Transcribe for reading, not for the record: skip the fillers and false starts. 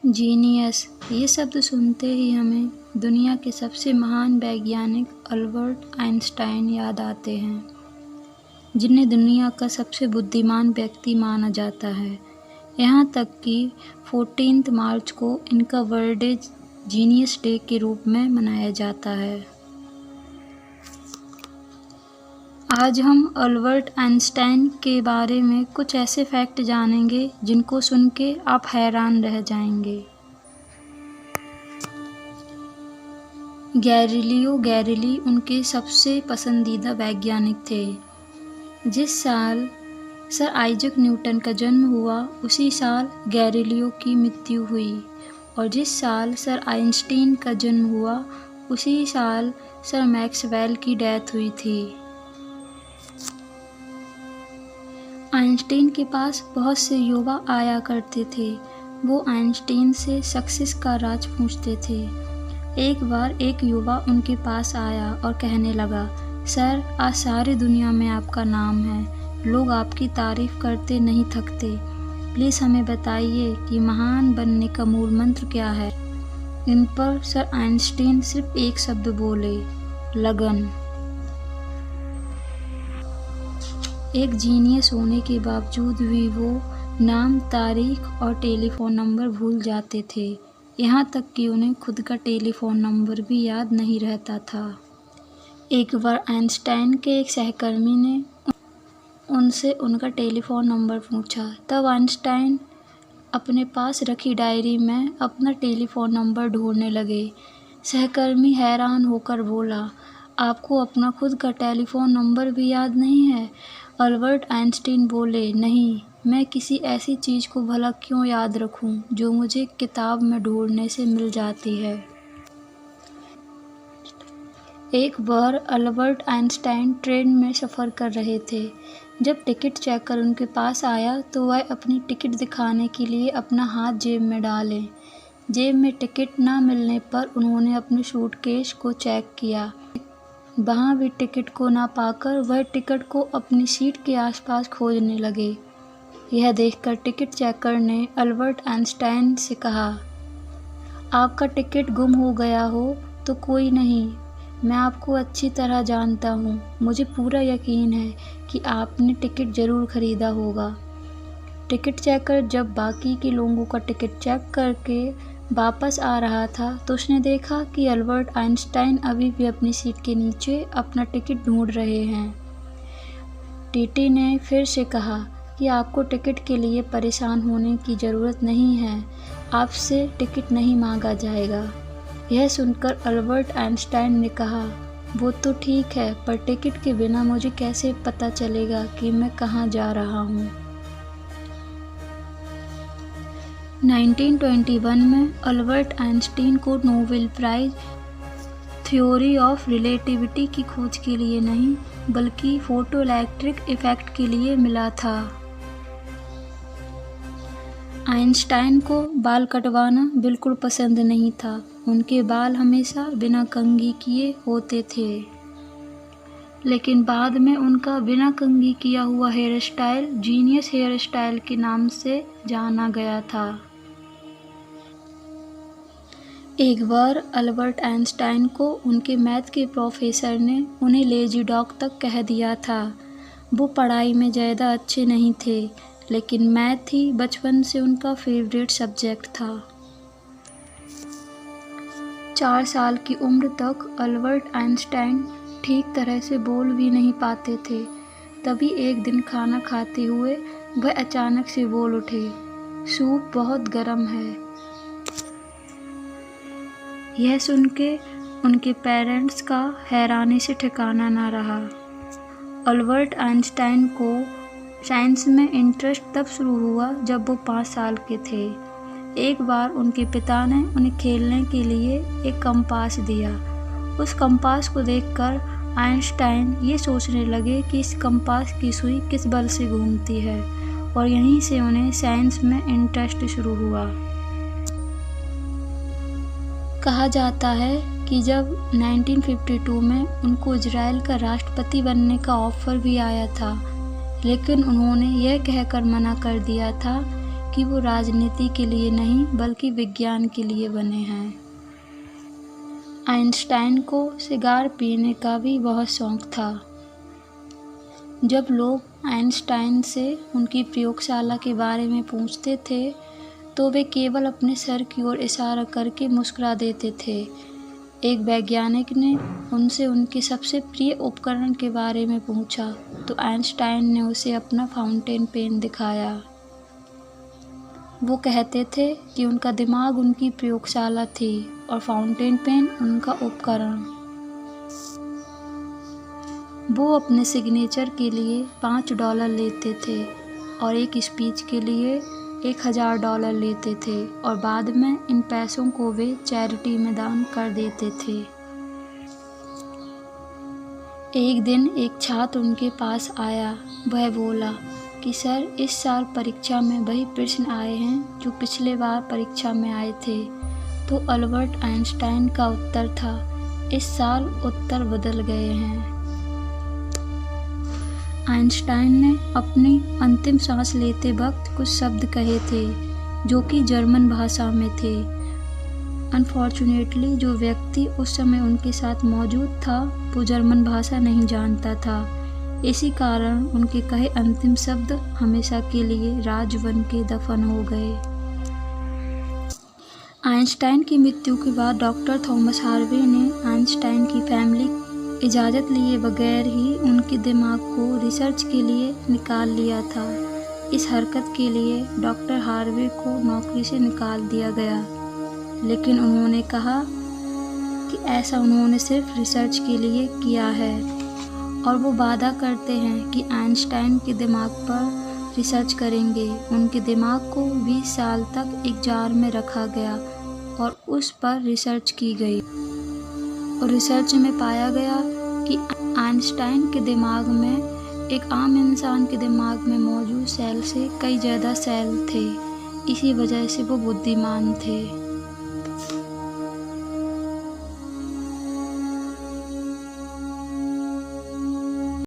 Genius, ये शब्द सुनते ही हमें दुनिया के सबसे महान वैज्ञानिक अल्बर्ट आइंस्टाइन याद आते हैं, जिन्हें दुनिया का सबसे बुद्धिमान व्यक्ति माना जाता है। यहाँ तक कि 14 मार्च को इनका बर्थडे जीनियस डे के रूप में मनाया जाता है। आज हम अल्बर्ट आइंस्टाइन के बारे में कुछ ऐसे फैक्ट जानेंगे जिनको सुन के आप हैरान रह जाएंगे। गैलीलियो गैलीली उनके सबसे पसंदीदा वैज्ञानिक थे। जिस साल सर आइजैक न्यूटन का जन्म हुआ, उसी साल गैलीलियो की मृत्यु हुई, और जिस साल सर आइंस्टीन का जन्म हुआ, उसी साल सर मैक्सवेल की डेथ हुई थी। आइंस्टीन के पास बहुत से युवा आया करते थे। वो आइंस्टीन से सक्सेस का राज पूछते थे। एक बार एक युवा उनके पास आया और कहने लगा, सर, आज सारी दुनिया में आपका नाम है, लोग आपकी तारीफ करते नहीं थकते। प्लीज़ हमें बताइए कि महान बनने का मूल मंत्र क्या है। इन पर सर आइंस्टीन सिर्फ एक शब्द बोले, लगन। एक जीनियस होने के बावजूद भी वो नाम, तारीख और टेलीफोन नंबर भूल जाते थे। यहाँ तक कि उन्हें खुद का टेलीफोन नंबर भी याद नहीं रहता था। एक बार आइंस्टाइन के एक सहकर्मी ने उनसे उनका टेलीफोन नंबर पूछा। तब आइंस्टाइन अपने पास रखी डायरी में अपना टेलीफोन नंबर ढूंढने लगे। सहकर्मी हैरान होकर बोला, आपको अपना खुद का टेलीफोन नंबर भी याद नहीं है? अल्बर्ट आइंस्टीन बोले, नहीं, मैं किसी ऐसी चीज़ को भला क्यों याद रखूं जो मुझे किताब में ढूंढने से मिल जाती है। एक बार अल्बर्ट आइंस्टाइन ट्रेन में सफ़र कर रहे थे। जब टिकट चेकर उनके पास आया तो वह अपनी टिकट दिखाने के लिए अपना हाथ जेब में डाले। जेब में टिकट ना मिलने पर उन्होंने अपने सूटकेस को चेक किया। वहाँ भी टिकट को ना पाकर वह टिकट को अपनी सीट के आसपास खोजने लगे। यह देखकर टिकट चेकर ने अल्बर्ट आइंस्टाइन से कहा, आपका टिकट गुम हो गया हो तो कोई नहीं, मैं आपको अच्छी तरह जानता हूँ। मुझे पूरा यकीन है कि आपने टिकट ज़रूर खरीदा होगा। टिकट चेकर जब बाकी के लोगों का टिकट चेक करके वापस आ रहा था तो उसने देखा कि अल्बर्ट आइंस्टाइन अभी भी अपनी सीट के नीचे अपना टिकट ढूंढ रहे हैं। टीटी ने फिर से कहा कि आपको टिकट के लिए परेशान होने की ज़रूरत नहीं है, आपसे टिकट नहीं मांगा जाएगा। यह सुनकर अल्बर्ट आइंस्टाइन ने कहा, वो तो ठीक है, पर टिकट के बिना मुझे कैसे पता चलेगा कि मैं कहाँ जा रहा हूँ। 1921 में अल्बर्ट आइंस्टीन को Nobel prize theory of relativity की खोज के लिए नहीं, बल्कि फोटोइलेक्ट्रिक इफेक्ट के लिए मिला था। आइंस्टाइन को बाल कटवाना बिल्कुल पसंद नहीं था। उनके बाल हमेशा बिना कंघी किए होते थे, लेकिन बाद में उनका बिना कंघी किया हुआ hair style genius hair style के नाम से जाना गया था। एक बार अल्बर्ट आइंस्टाइन को उनके मैथ के प्रोफेसर ने उन्हें लेजी डॉग तक कह दिया था। वो पढ़ाई में ज़्यादा अच्छे नहीं थे, लेकिन मैथ ही बचपन से उनका फेवरेट सब्जेक्ट था। 4 साल की उम्र तक अल्बर्ट आइंस्टाइन ठीक तरह से बोल भी नहीं पाते थे। तभी एक दिन खाना खाते हुए वह अचानक से बोल उठे, सूप बहुत गर्म है। यह सुन के उनके पेरेंट्स का हैरानी से ठिकाना ना रहा। अल्बर्ट आइंस्टाइन को साइंस में इंटरेस्ट तब शुरू हुआ जब वो 5 साल के थे। एक बार उनके पिता ने उन्हें खेलने के लिए एक कंपास दिया। उस कंपास को देखकर आइंस्टाइन ये सोचने लगे कि इस कंपास की सुई किस बल से घूमती है, और यहीं से उन्हें साइंस में इंटरेस्ट शुरू हुआ। कहा जाता है कि जब 1952 में उनको इजराइल का राष्ट्रपति बनने का ऑफ़र भी आया था, लेकिन उन्होंने यह कहकर मना कर दिया था कि वो राजनीति के लिए नहीं बल्कि विज्ञान के लिए बने हैं। आइंस्टाइन को सिगार पीने का भी बहुत शौक था। जब लोग आइंस्टाइन से उनकी प्रयोगशाला के बारे में पूछते थे तो वे केवल अपने सर की ओर इशारा करके मुस्कुरा देते थे। एक वैज्ञानिक ने उनसे उनके सबसे प्रिय उपकरण के बारे में पूछा तो आइंस्टाइन ने उसे अपना फाउंटेन पेन दिखाया। वो कहते थे कि उनका दिमाग उनकी प्रयोगशाला थी और फाउंटेन पेन उनका उपकरण। वो अपने सिग्नेचर के लिए $5 लेते थे और एक स्पीच के लिए $1000 लेते थे और बाद में इन पैसों को वे चैरिटी में दान कर देते थे। एक दिन एक छात्र उनके पास आया। वह बोला कि सर, इस साल परीक्षा में वही प्रश्न आए हैं जो पिछले बार परीक्षा में आए थे। तो अल्बर्ट आइंस्टाइन का उत्तर था, इस साल उत्तर बदल गए हैं। आइंस्टाइन ने अपनी अंतिम सांस लेते वक्त कुछ शब्द कहे थे जो कि जर्मन भाषा में थे। अनफॉर्चुनेटली जो व्यक्ति उस समय उनके साथ मौजूद था वो जर्मन भाषा नहीं जानता था। इसी कारण उनके कहे अंतिम शब्द हमेशा के लिए राज बन के दफन हो गए। आइंस्टाइन की मृत्यु के बाद डॉक्टर थॉमस हार्वे ने आइंस्टाइन की फैमिली इजाज़त लिए बगैर ही उनके दिमाग को रिसर्च के लिए निकाल लिया था। इस हरकत के लिए डॉक्टर हार्वे को नौकरी से निकाल दिया गया, लेकिन उन्होंने कहा कि ऐसा उन्होंने सिर्फ रिसर्च के लिए किया है और वो वादा करते हैं कि आइंस्टाइन के दिमाग पर रिसर्च करेंगे। उनके दिमाग को 20 साल तक एक जार में रखा गया और उस पर रिसर्च की गई और रिसर्च में पाया गया कि आइंस्टाइन के दिमाग में एक आम इंसान के दिमाग में मौजूद सेल से कई ज़्यादा सेल थे। इसी वजह से वो बुद्धिमान थे।